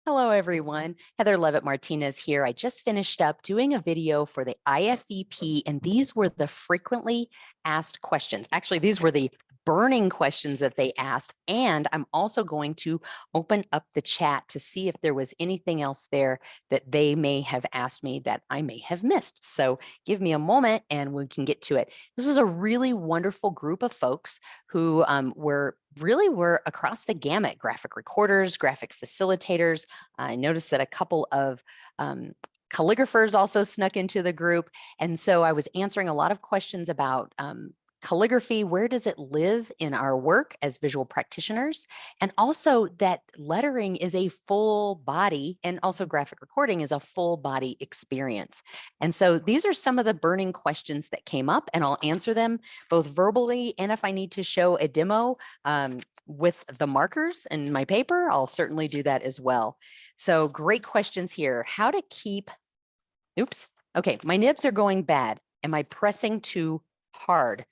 Hello, everyone. Heather Leavitt Martinez here. I just finished up doing a video for the IFEP, and these were the frequently asked questions. Actually, these were the burning questions that they asked. And I'm also going to open up the chat to see if there was anything else there that they may have asked me that I may have missed. So give me a moment and we can get to it. This was a really wonderful group of folks who were across the gamut: graphic recorders, graphic facilitators. I noticed that a couple of calligraphers also snuck into the group. And so I was answering a lot of questions about calligraphy. Where does it live in our work as visual practitioners? And also that lettering is a full body, and also graphic recording is a full body experience. And so these are some of the burning questions that came up, and I'll answer them both verbally, and if I need to show a demo with the markers in my paper, I'll certainly do that as well. So great questions here. How to keep, oops, okay, my nibs are going bad. Am I pressing too hard?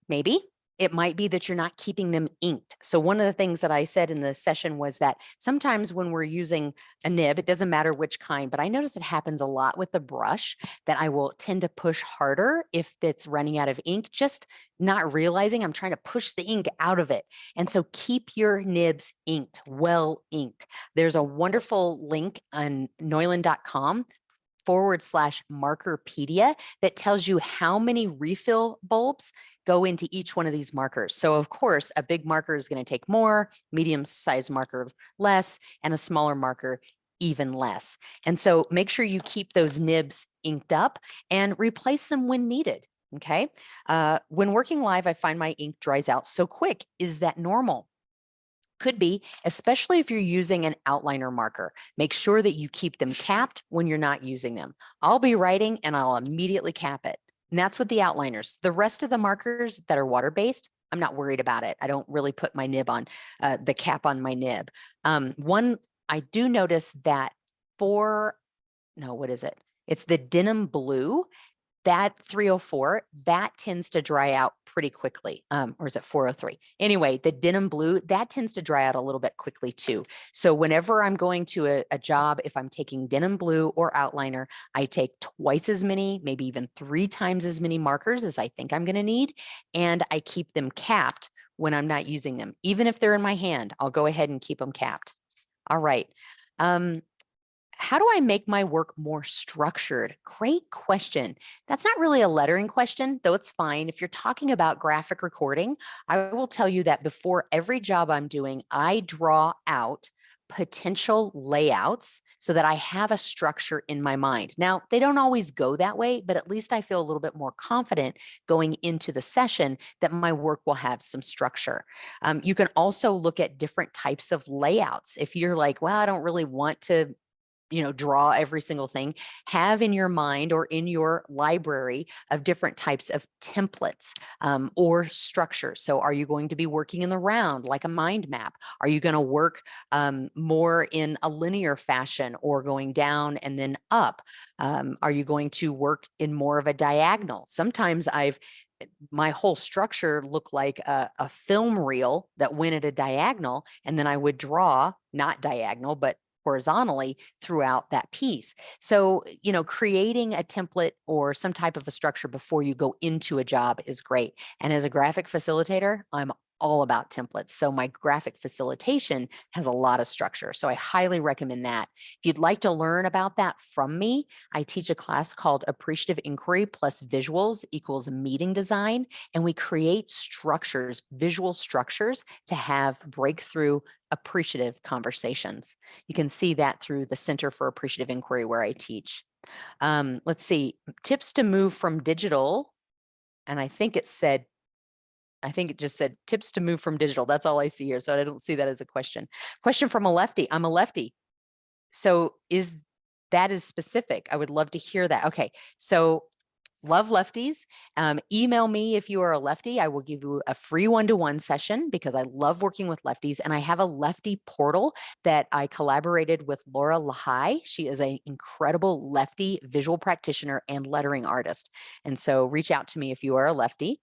Maybe. It might be that you're not keeping them inked. So one of the things that I said in the session was that sometimes when we're using a nib, it doesn't matter which kind, but I notice it happens a lot with the brush that I will tend to push harder if it's running out of ink, just not realizing I'm trying to push the ink out of it. And so keep your nibs inked, well inked. There's a wonderful link on Noyland.com/markerpedia that tells you how many refill bulbs go into each one of these markers. So of course, a big marker is going to take more, medium sized marker less, and a smaller marker even less. And so make sure you keep those nibs inked up and replace them when needed. Okay. When working live, I find my ink dries out so quick. Is that normal? Could be, especially if you're using an outliner marker. Make sure that you keep them capped when you're not using them. I'll be writing and I'll immediately cap it. And that's with the outliners. The rest of the markers that are water-based, I'm not worried about it. I don't really put my nib on, the cap on my nib. One, I do notice that what is it? It's the denim blue. That 304, that tends to dry out pretty quickly. Or is it 403? Anyway, the denim blue, that tends to dry out a little bit quickly too. So whenever I'm going to a job, if I'm taking denim blue or outliner, I take twice as many, maybe even 3 times as many markers as I think I'm going to need. And I keep them capped when I'm not using them. Even if they're in my hand, I'll go ahead and keep them capped. All right. How do I make my work more structured? Great question. That's not really a lettering question, though it's fine. If you're talking about graphic recording, I will tell you that before every job I'm doing, I draw out potential layouts so that I have a structure in my mind. Now, they don't always go that way, but at least I feel a little bit more confident going into the session that my work will have some structure. You can also look at different types of layouts. If you're like, well, I don't really want to draw every single thing, have in your mind or in your library of different types of templates or structures. So are you going to be working in the round like a mind map? Are you going to work more in a linear fashion or going down and then up? Are you going to work in more of a diagonal? Sometimes my whole structure looked like a film reel that went at a diagonal, and then I would draw, not diagonal, but horizontally throughout that piece. So, creating a template or some type of a structure before you go into a job is great. And as a graphic facilitator, I'm all about templates. So my graphic facilitation has a lot of structure. So I highly recommend that. If you'd like to learn about that from me, I teach a class called Appreciative Inquiry plus Visuals equals Meeting Design. And we create structures, visual structures, to have breakthrough appreciative conversations. You can see that through the Center for Appreciative Inquiry where I teach. Let's see, tips to move from digital. And I think it just said tips to move from digital. That's all I see here. So I don't see that as a question. Question from a lefty. I'm a lefty. So that is specific? I would love to hear that. Okay. So love lefties. Email me if you are a lefty. I will give you a free one-to-one session because I love working with lefties. And I have a lefty portal that I collaborated with Laura Lahai. She is an incredible lefty visual practitioner and lettering artist. And so reach out to me if you are a lefty.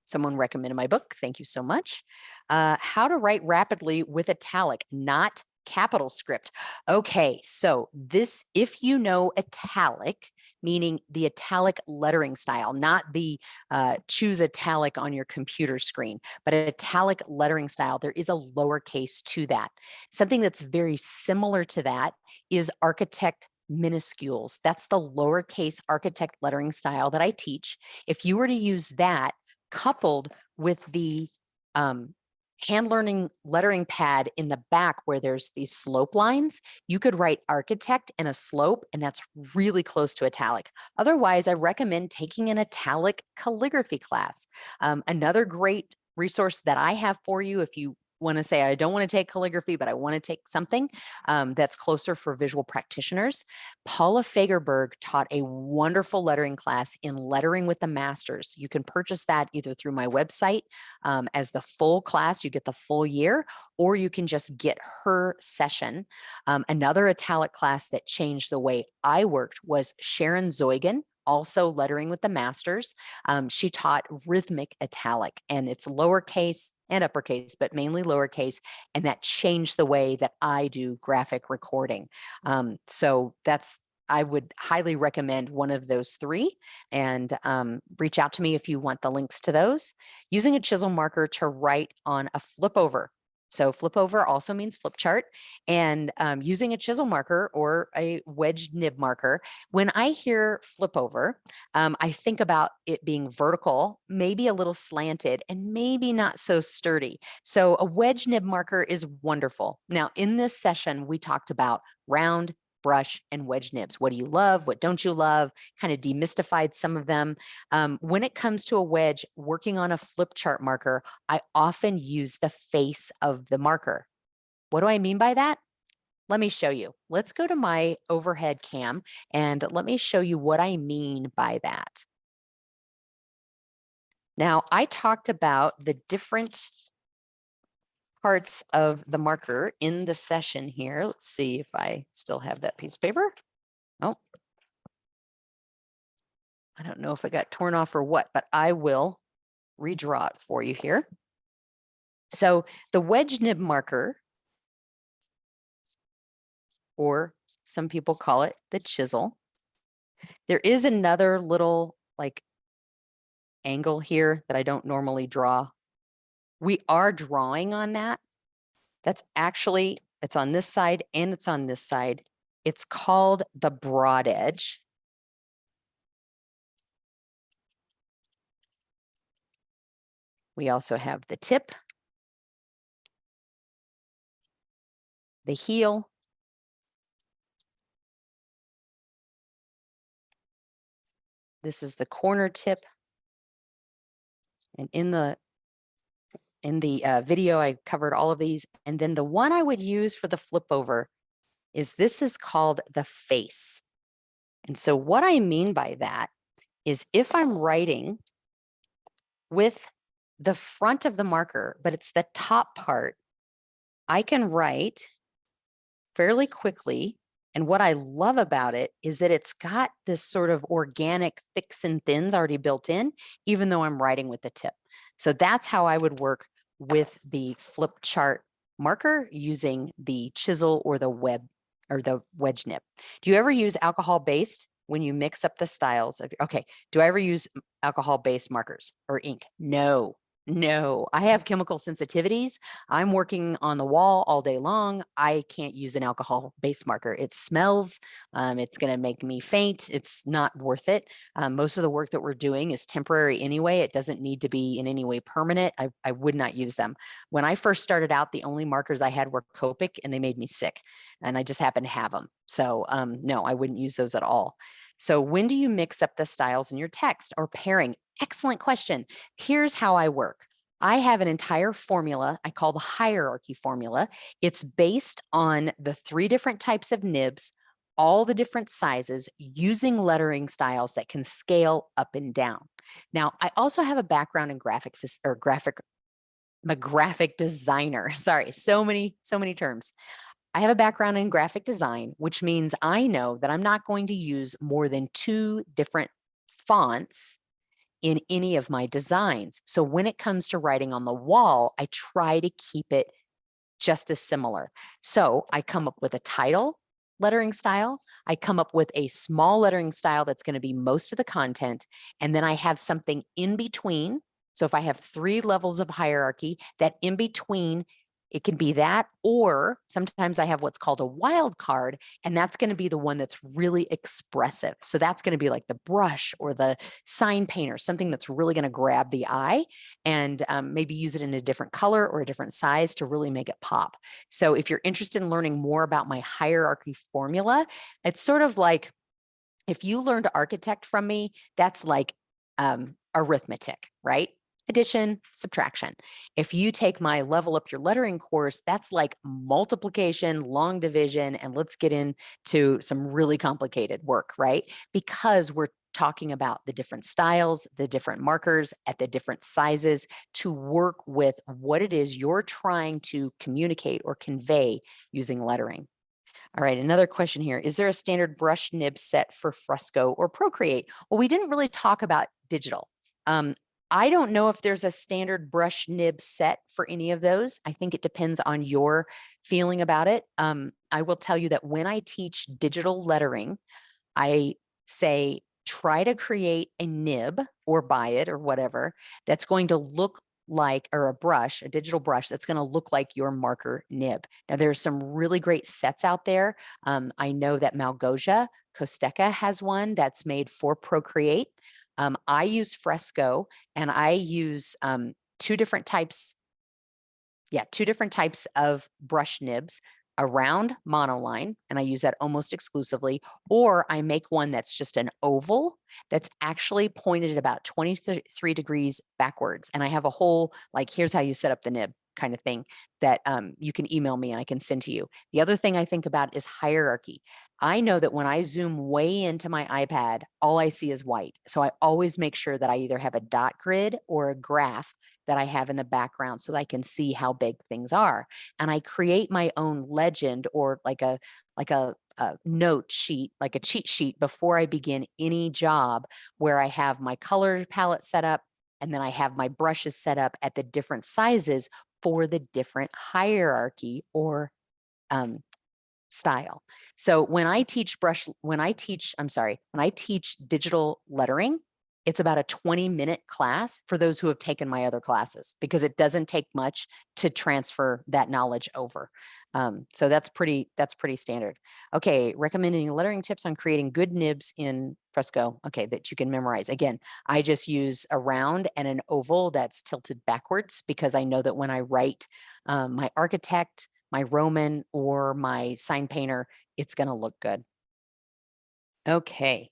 Someone recommended my book. Thank you so much. How to write rapidly with italic, not capital script. Okay, so this, if you know italic, meaning the italic lettering style, not the choose italic on your computer screen, but an italic lettering style, there is a lowercase to that. Something that's very similar to that is architect minuscules. That's the lowercase architect lettering style that I teach. If you were to use that coupled with the hand learning lettering pad in the back where there's these slope lines, you could write architect and a slope, and that's really close to italic. Otherwise, I recommend taking an italic calligraphy class. Another great resource that I have for you, if you want to say, I don't want to take calligraphy, but I want to take something that's closer for visual practitioners. Paula Fagerberg taught a wonderful lettering class in Lettering with the Masters. You can purchase that either through my website as the full class, you get the full year, or you can just get her session. Another italic class that changed the way I worked was Sharon Zoigan, also Lettering with the Masters. She taught rhythmic italic, and it's lowercase and uppercase, but mainly lowercase. And that changed the way that I do graphic recording. So I would highly recommend one of those three, and reach out to me if you want the links to those. Using a chisel marker to write on a flip over. So flip over also means flip chart, and using a chisel marker or a wedge nib marker. When I hear flip over, I think about it being vertical, maybe a little slanted, and maybe not so sturdy. So a wedge nib marker is wonderful. Now, in this session, we talked about round, brush, and wedge nibs. What do you love? What don't you love? Kind of demystified some of them. When it comes to a wedge, working on a flip chart marker, I often use the face of the marker. What do I mean by that? Let me show you. Let's go to my overhead cam and let me show you what I mean by that. Now, I talked about the different parts of the marker in the session here. Let's see if I still have that piece of paper. Oh, I don't know if it got torn off or what, but I will redraw it for you here. So the wedge nib marker, or some people call it the chisel. There is another little like angle here that I don't normally draw. We are drawing on that. That's actually, it's on this side and it's on this side. It's called the broad edge. We also have the tip, the heel, this is the corner tip. And in the video, I covered all of these. And then the one I would use for the flip over is this is called the face. And so what I mean by that is if I'm writing with the front of the marker, but it's the top part, I can write fairly quickly. And what I love about it is that it's got this sort of organic thicks and thins already built in, even though I'm writing with the tip. So that's how I would work with the flip chart marker using the chisel or the wedge nib. Do you ever use alcohol based when you mix up the styles of, okay, do I ever use alcohol based markers or ink? No. I have chemical sensitivities. I'm working on the wall all day long. I can't use an alcohol based marker. It smells. It's going to make me faint. It's not worth it. Most of the work that we're doing is temporary anyway. It doesn't need to be in any way permanent. I would not use them. When I first started out, the only markers I had were Copic, and they made me sick. And I just happened to have them. So no, I wouldn't use those at all. So when do you mix up the styles in your text or pairing? Excellent question. Here's how I work. I have an entire formula I call the hierarchy formula. It's based on the 3 different types of nibs, all the different sizes, using lettering styles that can scale up and down. Now, I also have a background in graphic designer. Sorry, so many terms. I have a background in graphic design, which means I know that I'm not going to use more than 2 different fonts in any of my designs. So when it comes to writing on the wall, I try to keep it just as similar. So I come up with a title lettering style. I come up with a small lettering style that's going to be most of the content. And then I have something in between. So if I have 3 levels of hierarchy, that in between, it can be that, or sometimes I have what's called a wild card, and that's going to be the one that's really expressive. So that's going to be like the brush or the sign painter, something that's really going to grab the eye, and maybe use it in a different color or a different size to really make it pop. So if you're interested in learning more about my hierarchy formula, it's sort of like if you learned architect from me, that's like arithmetic, right? Addition, subtraction. If you take my level up your lettering course, that's like multiplication, long division, and let's get into some really complicated work, right? Because we're talking about the different styles, the different markers at the different sizes to work with what it is you're trying to communicate or convey using lettering. All right, another question here. Is there a standard brush nib set for Fresco or Procreate? Well, we didn't really talk about digital. I don't know if there's a standard brush nib set for any of those. I think it depends on your feeling about it. I will tell you that when I teach digital lettering, I say try to create a nib or buy it or whatever that's going to look like, or a brush, a digital brush that's going to look like your marker nib. Now, there's some really great sets out there. I know that Malgosia Costeca has one that's made for Procreate. I use Fresco, and I use 2 different types. Yeah, 2 different types of brush nibs, a round monoline, and I use that almost exclusively, or I make one that's just an oval that's actually pointed at about 23 degrees backwards. And I have a whole, like, here's how you set up the nib kind of thing that you can email me and I can send to you. The other thing I think about is hierarchy. I know that when I zoom way into my iPad, all I see is white. So I always make sure that I either have a dot grid or a graph that I have in the background so that I can see how big things are. And I create my own legend or like a note sheet, like a cheat sheet before I begin any job, where I have my color palette set up and then I have my brushes set up at the different sizes for the different hierarchy or style. So when I teach digital lettering, it's about a 20-minute class for those who have taken my other classes, because it doesn't take much to transfer that knowledge over. So that's pretty standard. Okay, recommending lettering tips on creating good nibs in Fresco. Okay, that you can memorize. Again, I just use a round and an oval that's tilted backwards, because I know that when I write my architect, my Roman, or my sign painter, it's going to look good. Okay.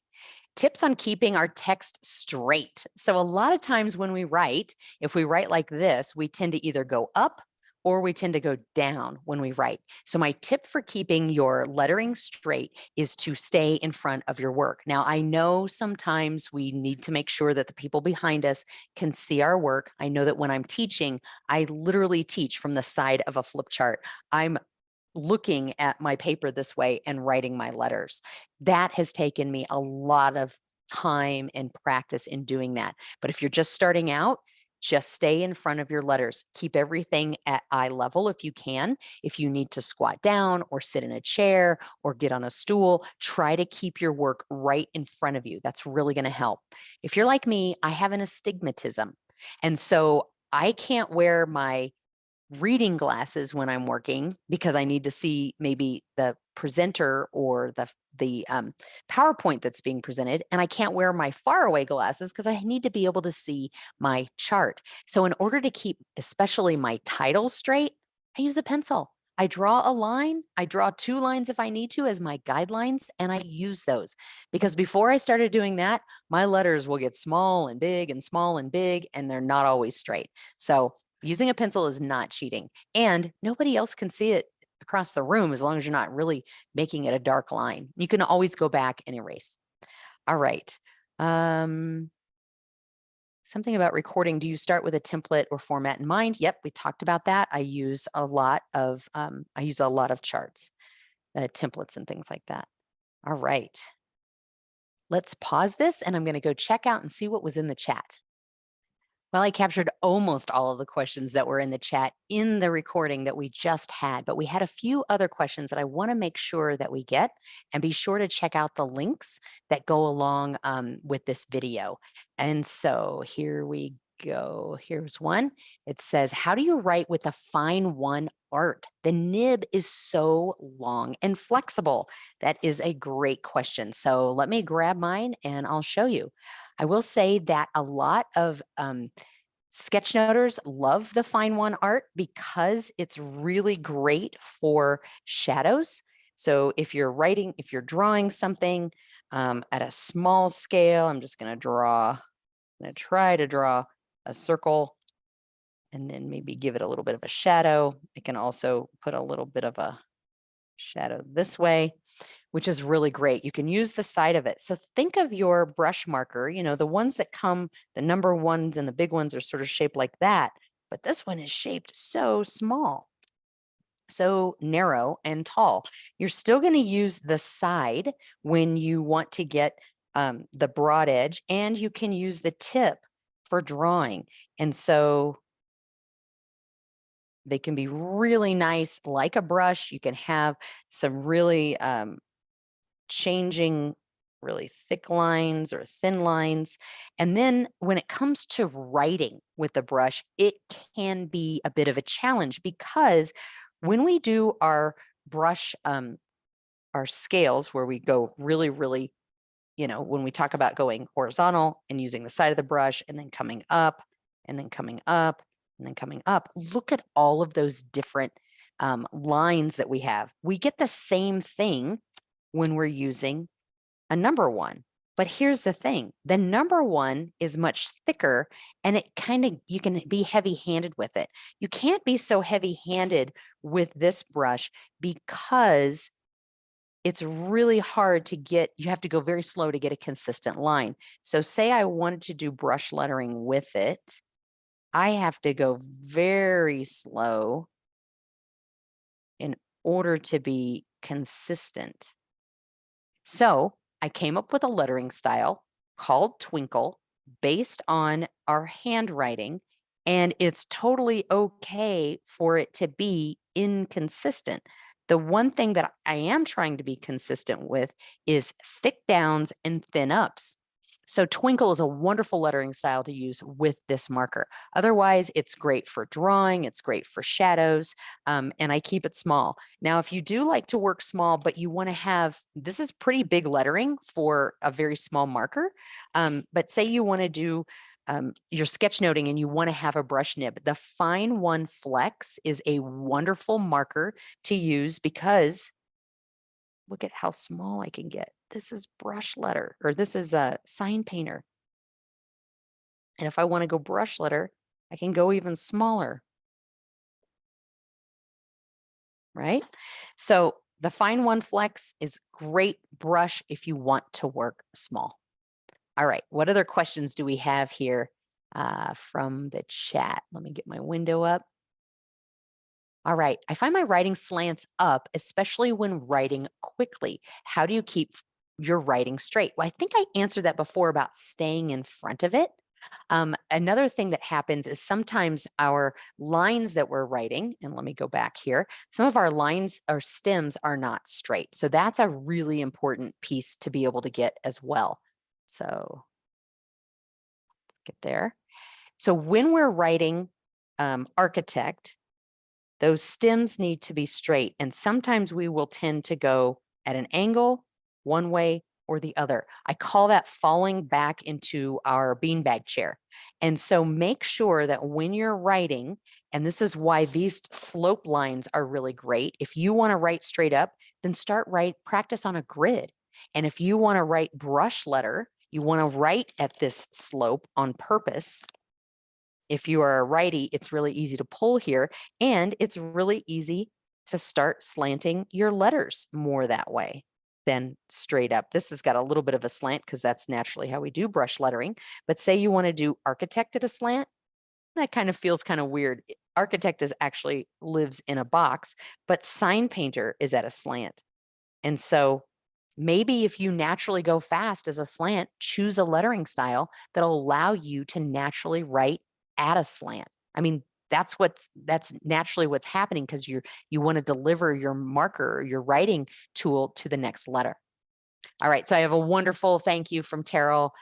Tips on keeping our text straight. So a lot of times when we write, if we write like this, we tend to either go up or we tend to go down when we write. So my tip for keeping your lettering straight is to stay in front of your work. Now, I know sometimes we need to make sure that the people behind us can see our work. I know that when I'm teaching, I literally teach from the side of a flip chart. I'm looking at my paper this way and writing my letters. That has taken me a lot of time and practice in doing that. But if you're just starting out, just stay in front of your letters. Keep everything at eye level if you can. If you need to squat down or sit in a chair or get on a stool, try to keep your work right in front of you. That's really going to help. If you're like me, I have an astigmatism. And so I can't wear my reading glasses when I'm working, because I need to see maybe the presenter or the PowerPoint that's being presented. And I can't wear my faraway glasses because I need to be able to see my chart. So in order to keep especially my title straight, I use a pencil. I draw a line. I draw 2 lines if I need to as my guidelines, and I use those, because before I started doing that, my letters will get small and big and small and big, and they're not always straight. So using a pencil is not cheating, and nobody else can see it across the room as long as you're not really making it a dark line. You can always go back and erase. All right. Something about recording. Do you start with a template or format in mind? Yep, we talked about that. I use a lot of charts, templates and things like that. All right. Let's pause this, and I'm going to go check out and see what was in the chat. Well, I captured almost all of the questions that were in the chat in the recording that we just had, but we had a few other questions that I want to make sure that we get, and be sure to check out the links that go along with this video. And so here we go. Here's one. It says, how do you write with a fine one art? The nib is so long and flexible. That is a great question. So let me grab mine and I'll show you. I will say that a lot of sketchnoters love the fine one art because it's really great for shadows. So if you're writing, if you're drawing something at a small scale, I'm just going to try to draw a circle and then maybe give it a little bit of a shadow. I can also put a little bit of a shadow this way, which is really great. You can use the side of it. So think of your brush marker, you know, the ones that come, the number ones and the big ones are sort of shaped like that, but this one is shaped so small, so narrow and tall. You're still going to use the side when you want to get the broad edge, and you can use the tip for drawing. And so they can be really nice like a brush. You can have some really changing really thick lines or thin lines. And then when it comes to writing with the brush, it can be a bit of a challenge because when we do our brush, our scales where we go really, really, you know, when we talk about going horizontal and using the side of the brush and then coming up and then coming up and then coming up, look at all of those different lines that we have. We get the same thing when we're using a number one. But here's the thing, the number one is much thicker and it kind of, you can be heavy handed with it. You can't be so heavy handed with this brush because it's really hard to get, you have to go very slow to get a consistent line. So say I wanted to do brush lettering with it, I have to go very slow in order to be consistent. So I came up with a lettering style called Twinkle based on our handwriting, and it's totally okay for it to be inconsistent. The one thing that I am trying to be consistent with is thick downs and thin ups. So Twinkle is a wonderful lettering style to use with this marker. Otherwise, it's great for drawing, it's great for shadows, and I keep it small. Now, if you do like to work small, but you want to have, this is pretty big lettering for a very small marker, but say you want to do your sketchnoting and you want to have a brush nib, the Fine One Flex is a wonderful marker to use because look at how small I can get. This is brush letter, or this is a sign painter. And if I want to go brush letter, I can go even smaller. Right? So the Fine One Flex is great brush if you want to work small. All right, what other questions do we have here from the chat? Let me get my window up. All right, I find my writing slants up, especially when writing quickly. How do you keep your writing straight? Well, I think I answered that before about staying in front of it. Another thing that happens is sometimes our lines that we're writing, and let me go back here, some of our lines or stems are not straight. So that's a really important piece to be able to get as well. So let's get there. So when we're writing architect, those stems need to be straight. And sometimes we will tend to go at an angle one way or the other. I call that falling back into our beanbag chair. And so make sure that when you're writing, and this is why these slope lines are really great. If you want to write straight up, then practice on a grid. And if you want to write brush letter, you want to write at this slope on purpose. If you are a righty, it's really easy to pull here, and it's really easy to start slanting your letters more that way than straight up. This has got a little bit of a slant because that's naturally how we do brush lettering. But say you want to do architect at a slant, that kind of feels kind of weird. Architect is actually lives in a box, but sign painter is at a slant. And so maybe if you naturally go fast as a slant, choose a lettering style that'll allow you to naturally write at a slant. I mean, that's naturally what's happening because you want to deliver your marker or your writing tool to the next letter. All right, so I have a wonderful thank you from Terrell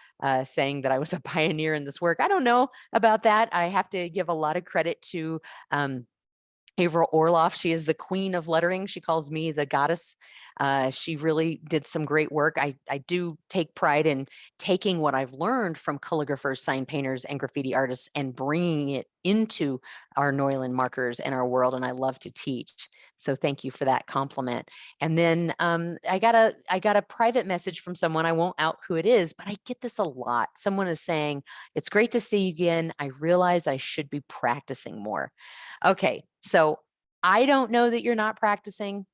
saying that I was a pioneer in this work. I don't know about that. I have to give a lot of credit to Ava Orloff. She is the queen of lettering. She calls me the goddess. She really did some great work. I do take pride in taking what I've learned from calligraphers, sign painters, and graffiti artists and bringing it into our Neuland markers and our world. And I love to teach. So thank you for that compliment. And then I got a private message from someone. I won't out who it is, but I get this a lot. Someone is saying, "It's great to see you again. I realize I should be practicing more." Okay, so I don't know that you're not practicing.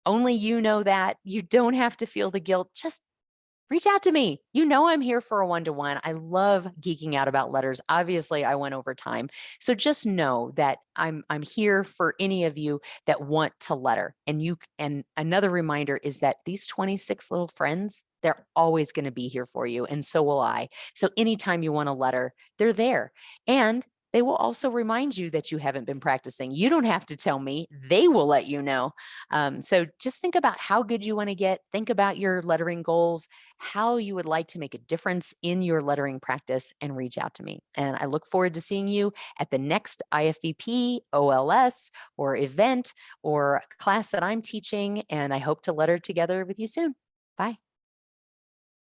Only you know that. You don't have to feel the guilt. Just reach out to me. You know I'm here for a one-to-one. I love geeking out about letters. Obviously, I went over time. So just know that I'm here for any of you that want to letter. And another reminder is that these 26 little friends, they're always going to be here for you, and so will I. So anytime you want a letter, they're there. And they will also remind you that you haven't been practicing. You don't have to tell me. They will let you know. So just think about how good you want to get. Think about your lettering goals, how you would like to make a difference in your lettering practice, and reach out to me. And I look forward to seeing you at the next IFVP, OLS, or event or class that I'm teaching. And I hope to letter together with you soon. Bye.